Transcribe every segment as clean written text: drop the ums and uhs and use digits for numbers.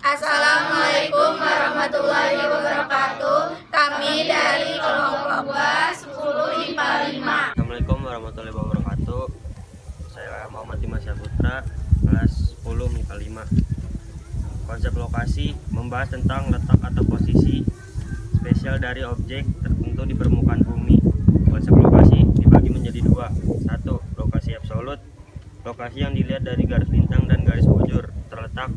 Assalamualaikum warahmatullahi wabarakatuh. Kami dari kelompok 10 IPA 5. Assalamualaikum warahmatullahi wabarakatuh. Saya Muhammad Dimas Putra, kelas 10 MIPA 5. Konsep lokasi membahas tentang letak atau posisi spesial dari objek tertentu di permukaan bumi. Konsep lokasi dibagi menjadi dua. Satu, lokasi absolut. Lokasi yang dilihat dari garis lintang dan garis bujur terletak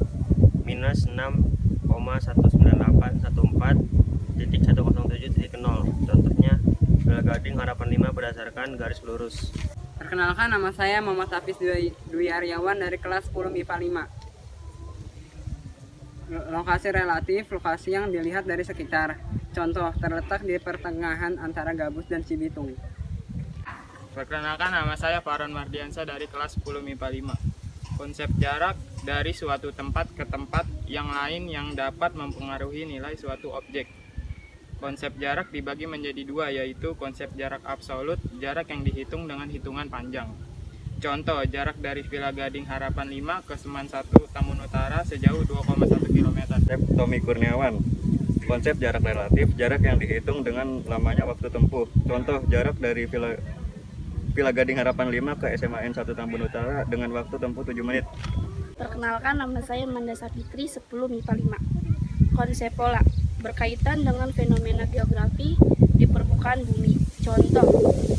minus 6,19814.107.0. Contohnya, Villa Gading Harapan 5 berdasarkan garis lurus. Perkenalkan, nama saya Muhammad Hafiz Dwi Aryawan dari kelas 10 MIPA 5. Lokasi relatif, lokasi yang dilihat dari sekitar. Contoh, terletak di pertengahan antara Gabus dan Cibitung. Perkenalkan, nama saya Farhan Mardiansa dari kelas 10 MIPA 5. Konsep jarak dari suatu tempat ke tempat yang lain yang dapat mempengaruhi nilai suatu objek. Konsep jarak dibagi menjadi dua, yaitu konsep jarak absolut, jarak yang dihitung dengan hitungan panjang. Contoh, jarak dari Villa Gading Harapan 5 ke Seman 1 Tambun Utara sejauh 2,1 km. Tommy Kurniawan. Konsep jarak relatif, jarak yang dihitung dengan lamanya waktu tempuh. Contoh, jarak dari Villa Gading Harapan 5 ke SMAN 1 Tambun Utara dengan waktu tempuh 7 menit. Perkenalkan, nama saya Manda Sapitri, 10 MIPA 5. Konsep pola berkaitan dengan fenomena geografi di permukaan bumi. Contoh,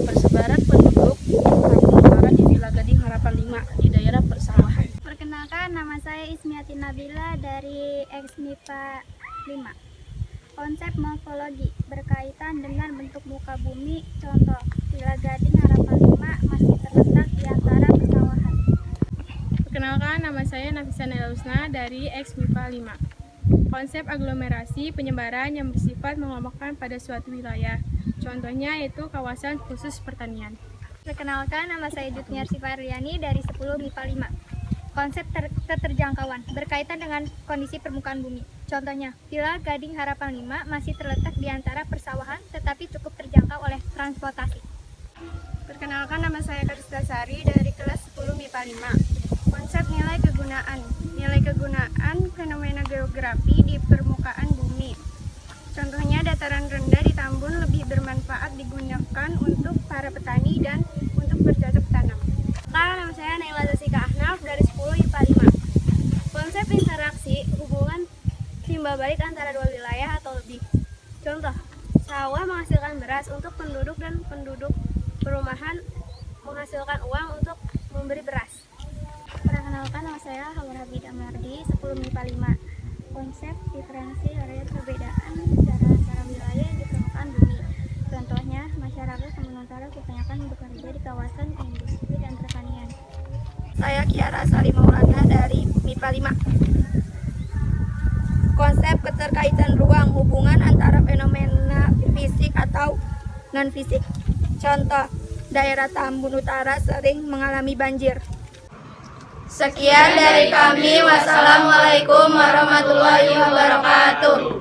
persebaran penduduk Tambun Utara di Villa Gading Harapan 5 di daerah persawahan. Perkenalkan, nama saya Ismiati Nabila dari MIPA 5. Konsep morfologi berkaitan dengan bentuk muka bumi. Contoh, Villa Gading Harapan 5 masih terletak di antara persawahan. Perkenalkan, nama saya Nafisa Nelausna dari MIPA 5. Konsep aglomerasi penyebaran yang bersifat mengelompokkan pada suatu wilayah. Contohnya yaitu kawasan khusus pertanian. Perkenalkan, nama saya Jutniar Sifariani dari 10 MIPA 5. Konsep keterjangkauan berkaitan dengan kondisi permukaan bumi. Contohnya, Villa Gading Harapan 5 masih terletak di antara persawahan tetapi cukup terjangkau oleh transportasi. Perkenalkan, nama saya Karis Dasari dari kelas 10 MIPA 5. Konsep nilai kegunaan. Nilai kegunaan fenomena geografi di permukaan bumi. Contohnya, dataran rendah di Tambun lebih bermanfaat digunakan untuk para petani dan untuk bercocok tanam. Nama saya Naila Zasika Ahnaf dari 10 IPA 5. Konsep interaksi hubungan timbal balik antara dua wilayah atau lebih. Contoh, sawah menghasilkan beras untuk penduduk dan penduduk perumahan menghasilkan uang untuk memberi beras. Perkenalkan, nama saya Hawa Habib Amardi, 10 MIPA 5. Konsep diferensi area perbedaan secara antara wilayah di permukaan bumi. Contohnya, masyarakat Tambun Utara kebanyakan bekerja di kawasan industri dan pertanian. Saya Kiara Salim Maulana dari MIPA 5. Konsep keterkaitan ruang, hubungan antara fenomena fisik atau non-fisik. Contoh, daerah Tambun Utara sering mengalami banjir. Sekian dari kami. Wassalamualaikum warahmatullahi wabarakatuh.